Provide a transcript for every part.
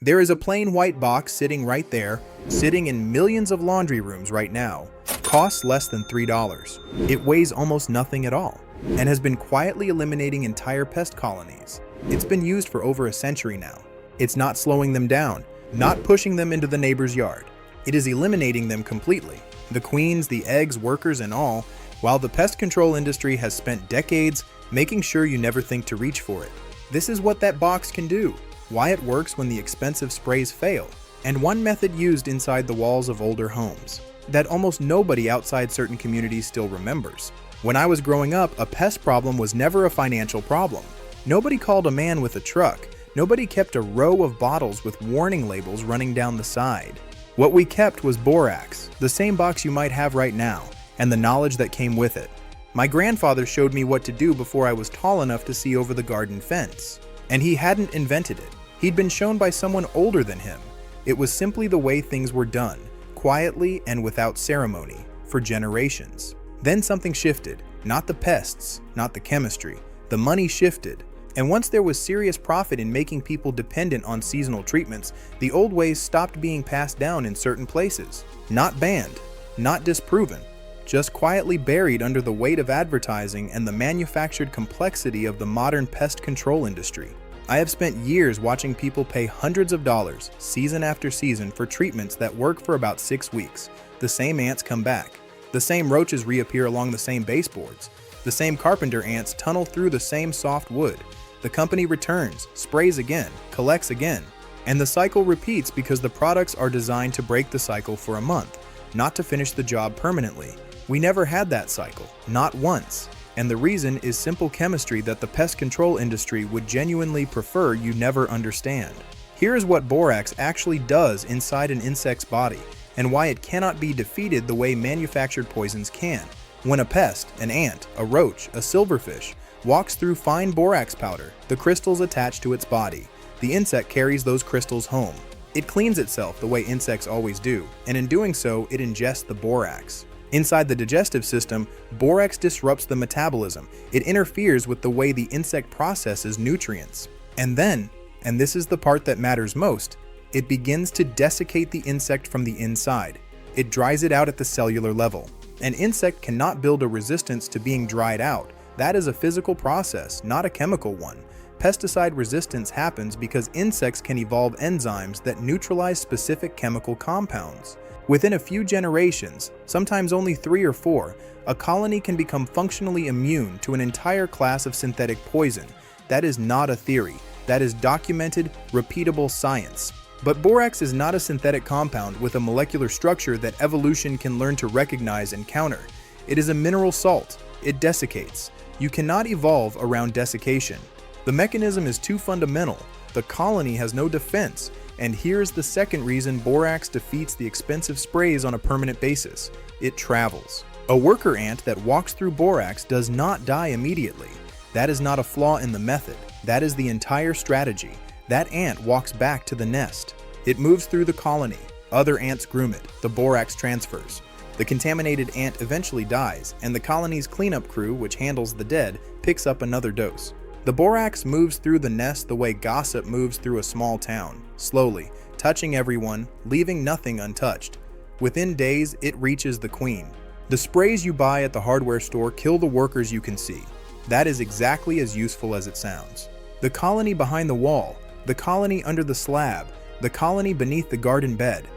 There is a plain white box sitting right there, sitting in millions of laundry rooms right now. Costs less than $3. It weighs almost nothing at all, and has been quietly eliminating entire pest colonies. It's been used for over a century now. It's not slowing them down, not pushing them into the neighbor's yard. It is eliminating them completely. The queens, the eggs, workers, and all, while the pest control industry has spent decades making sure you never think to reach for it. This is what that box can do, why it works when the expensive sprays fail, and one method used inside the walls of older homes that almost nobody outside certain communities still remembers. When I was growing up, a pest problem was never a financial problem. Nobody called a man with a truck. Nobody kept a row of bottles with warning labels running down the side. What we kept was borax, the same box you might have right now, and the knowledge that came with it. My grandfather showed me what to do before I was tall enough to see over the garden fence. And he hadn't invented it. He'd been shown by someone older than him. It was simply the way things were done, quietly and without ceremony, for generations. Then something shifted. Not the pests, not the chemistry. The money shifted. And once there was serious profit in making people dependent on seasonal treatments, the old ways stopped being passed down in certain places. Not banned, not disproven, just quietly buried under the weight of advertising and the manufactured complexity of the modern pest control industry. I have spent years watching people pay hundreds of dollars, season after season, for treatments that work for about 6 weeks. The same ants come back. The same roaches reappear along the same baseboards. The same carpenter ants tunnel through the same soft wood. The company returns, sprays again, collects again. And the cycle repeats because the products are designed to break the cycle for a month, not to finish the job permanently. We never had that cycle, not once. And the reason is simple chemistry that the pest control industry would genuinely prefer you never understand. Here is what borax actually does inside an insect's body, and why it cannot be defeated the way manufactured poisons can. When a pest, an ant, a roach, a silverfish, walks through fine borax powder, the crystals attach to its body. The insect carries those crystals home. It cleans itself the way insects always do, and in doing so, it ingests the borax. Inside the digestive system, borax disrupts the metabolism. It interferes with the way the insect processes nutrients. And then, and this is the part that matters most, it begins to desiccate the insect from the inside. It dries it out at the cellular level. An insect cannot build a resistance to being dried out. That is a physical process, not a chemical one. Pesticide resistance happens because insects can evolve enzymes that neutralize specific chemical compounds. Within a few generations, sometimes only 3 or 4, a colony can become functionally immune to an entire class of synthetic poison. That is not a theory. That is documented, repeatable science. But borax is not a synthetic compound with a molecular structure that evolution can learn to recognize and counter. It is a mineral salt. It desiccates. You cannot evolve around desiccation. The mechanism is too fundamental. The colony has no defense. And here's the second reason borax defeats the expensive sprays on a permanent basis. It travels. A worker ant that walks through borax does not die immediately. That is not a flaw in the method. That is the entire strategy. That ant walks back to the nest. It moves through the colony. Other ants groom it. The borax transfers. The contaminated ant eventually dies, and the colony's cleanup crew, which handles the dead, picks up another dose. The borax moves through the nest the way gossip moves through a small town, slowly, touching everyone, leaving nothing untouched. Within days, it reaches the queen. The sprays you buy at the hardware store kill the workers you can see. That is exactly as useful as it sounds. The colony behind the wall, the colony under the slab, the colony beneath the garden bed.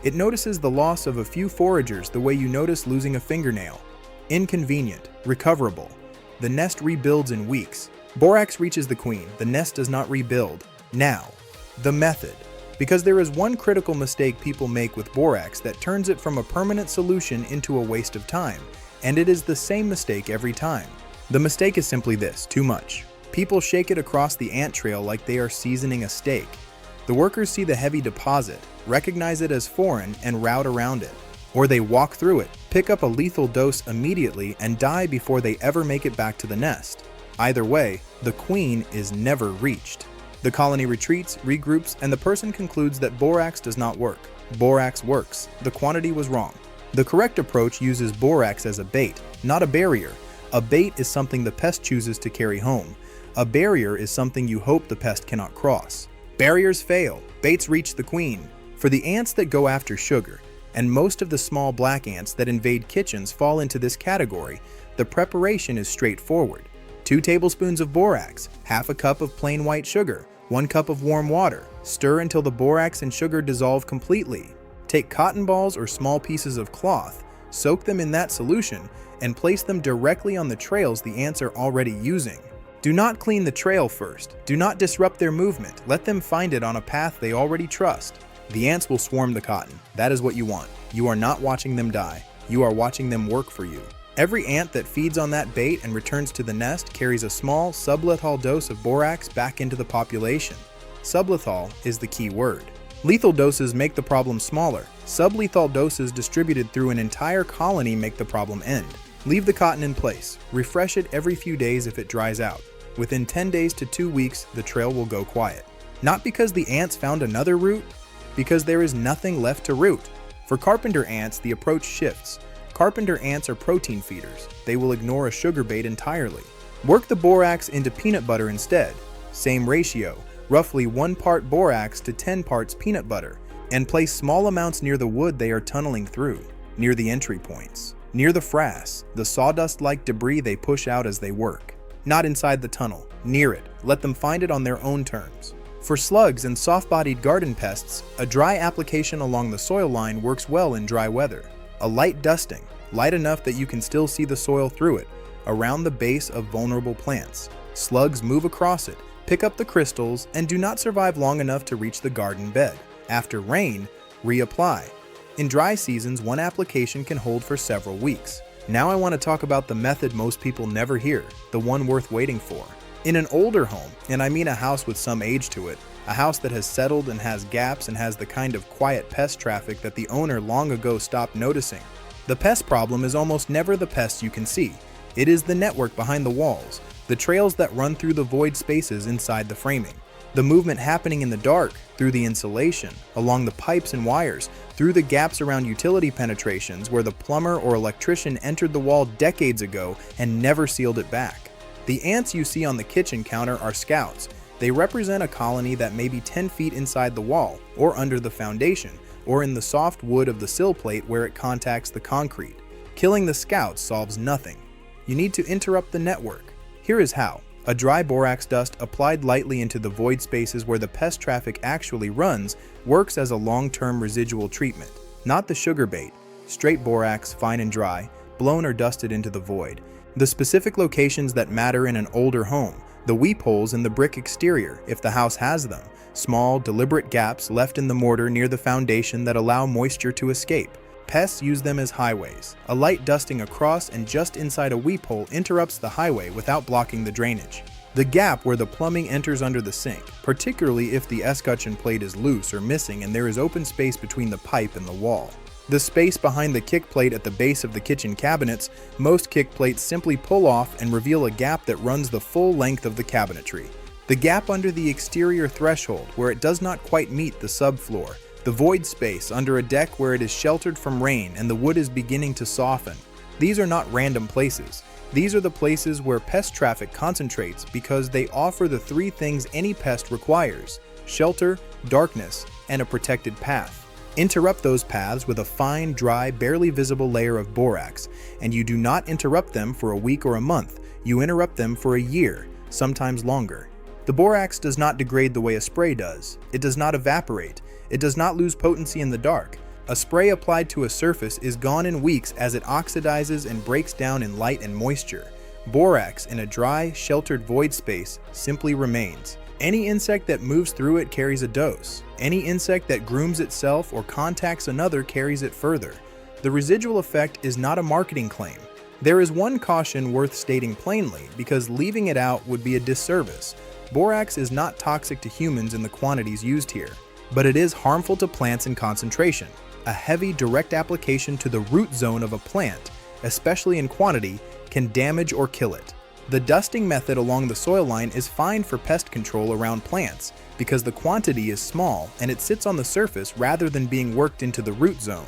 It notices the loss of a few foragers the way you notice losing a fingernail. Inconvenient, recoverable. The nest rebuilds in weeks. Borax reaches the queen. The nest does not rebuild. Now, the method. Because there is one critical mistake people make with borax that turns it from a permanent solution into a waste of time, and it is the same mistake every time. The mistake is simply this: too much. People shake it across the ant trail like they are seasoning a steak. The workers see the heavy deposit, recognize it as foreign, and route around it. Or they walk through it, pick up a lethal dose immediately, and die before they ever make it back to the nest. Either way, the queen is never reached. The colony retreats, regroups, and the person concludes that borax does not work. Borax works. The quantity was wrong. The correct approach uses borax as a bait, not a barrier. A bait is something the pest chooses to carry home. A barrier is something you hope the pest cannot cross. Barriers fail, baits reach the queen. For the ants that go after sugar, and most of the small black ants that invade kitchens fall into this category, the preparation is straightforward. 2 tablespoons of borax, half a cup of plain white sugar, 1 cup of warm water. Stir until the borax and sugar dissolve completely. Take cotton balls or small pieces of cloth, soak them in that solution, and place them directly on the trails the ants are already using. Do not clean the trail first. Do not disrupt their movement. Let them find it on a path they already trust. The ants will swarm the cotton. That is what you want. You are not watching them die. You are watching them work for you. Every ant that feeds on that bait and returns to the nest carries a small sublethal dose of borax back into the population. Sublethal is the key word. Lethal doses make the problem smaller. Sublethal doses distributed through an entire colony make the problem end. Leave the cotton in place. Refresh it every few days if it dries out. Within 10 days to 2 weeks, the trail will go quiet. Not because the ants found another route, because there is nothing left to root. For carpenter ants, the approach shifts. Carpenter ants are protein feeders. They will ignore a sugar bait entirely. Work the borax into peanut butter instead. Same ratio, roughly 1 part borax to 10 parts peanut butter, and place small amounts near the wood they are tunneling through, near the entry points, near the frass, the sawdust-like debris they push out as they work. Not inside the tunnel, near it. Let them find it on their own terms. For slugs and soft-bodied garden pests, a dry application along the soil line works well in dry weather. A light dusting, light enough that you can still see the soil through it, around the base of vulnerable plants. Slugs move across it, pick up the crystals, and do not survive long enough to reach the garden bed. After rain, reapply. In dry seasons, one application can hold for several weeks. Now I want to talk about the method most people never hear, the one worth waiting for. In an older home, and I mean a house with some age to it, a house that has settled and has gaps and has the kind of quiet pest traffic that the owner long ago stopped noticing. The pest problem is almost never the pests you can see. It is the network behind the walls, the trails that run through the void spaces inside the framing, the movement happening in the dark, through the insulation, along the pipes and wires, through the gaps around utility penetrations where the plumber or electrician entered the wall decades ago and never sealed it back. The ants you see on the kitchen counter are scouts. They represent a colony that may be 10 feet inside the wall, or under the foundation, or in the soft wood of the sill plate where it contacts the concrete. Killing the scouts solves nothing. You need to interrupt the network. Here is how. A dry borax dust applied lightly into the void spaces where the pest traffic actually runs works as a long-term residual treatment. Not the sugar bait. Straight borax, fine and dry, blown or dusted into the void. The specific locations that matter in an older home. The weep holes in the brick exterior, if the house has them. Small, deliberate gaps left in the mortar near the foundation that allow moisture to escape. Pests use them as highways. A light dusting across and just inside a weep hole interrupts the highway without blocking the drainage. The gap where the plumbing enters under the sink, particularly if the escutcheon plate is loose or missing and there is open space between the pipe and the wall. The space behind the kick plate at the base of the kitchen cabinets, most kick plates simply pull off and reveal a gap that runs the full length of the cabinetry. The gap under the exterior threshold where it does not quite meet the subfloor. The void space under a deck where it is sheltered from rain and the wood is beginning to soften. These are not random places. These are the places where pest traffic concentrates because they offer the 3 things any pest requires: shelter, darkness, and a protected path. Interrupt those paths with a fine, dry, barely visible layer of borax, and you do not interrupt them for a week or a month. You interrupt them for a year, sometimes longer. The borax does not degrade the way a spray does. It does not evaporate. It does not lose potency in the dark. A spray applied to a surface is gone in weeks as it oxidizes and breaks down in light and moisture. Borax in a dry, sheltered void space simply remains. Any insect that moves through it carries a dose. Any insect that grooms itself or contacts another carries it further. The residual effect is not a marketing claim. There is one caution worth stating plainly because leaving it out would be a disservice. Borax is not toxic to humans in the quantities used here, but it is harmful to plants in concentration. A heavy direct application to the root zone of a plant, especially in quantity, can damage or kill it. The dusting method along the soil line is fine for pest control around plants because the quantity is small and it sits on the surface rather than being worked into the root zone.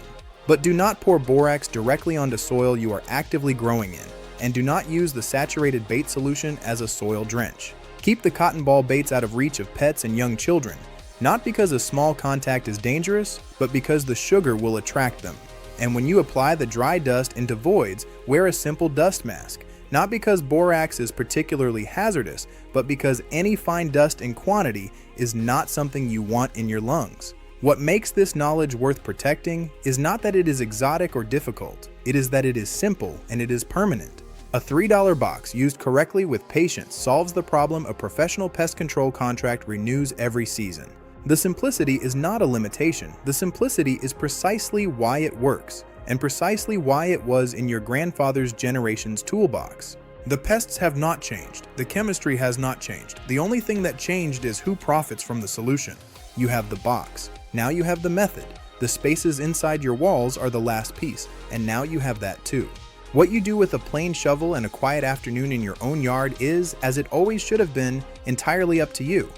But do not pour borax directly onto soil you are actively growing in, and do not use the saturated bait solution as a soil drench. Keep the cotton ball baits out of reach of pets and young children. Not because a small contact is dangerous, but because the sugar will attract them. And when you apply the dry dust into voids, wear a simple dust mask. Not because borax is particularly hazardous, but because any fine dust in quantity is not something you want in your lungs. What makes this knowledge worth protecting is not that it is exotic or difficult, it is that it is simple and it is permanent. A $3 box used correctly with patience solves the problem a professional pest control contract renews every season. The simplicity is not a limitation, the simplicity is precisely why it works, and precisely why it was in your grandfather's generation's toolbox. The pests have not changed, the chemistry has not changed. The only thing that changed is who profits from the solution. You have the box, now you have the method. The spaces inside your walls are the last piece, and now you have that too. What you do with a plain shovel and a quiet afternoon in your own yard is, as it always should have been, entirely up to you.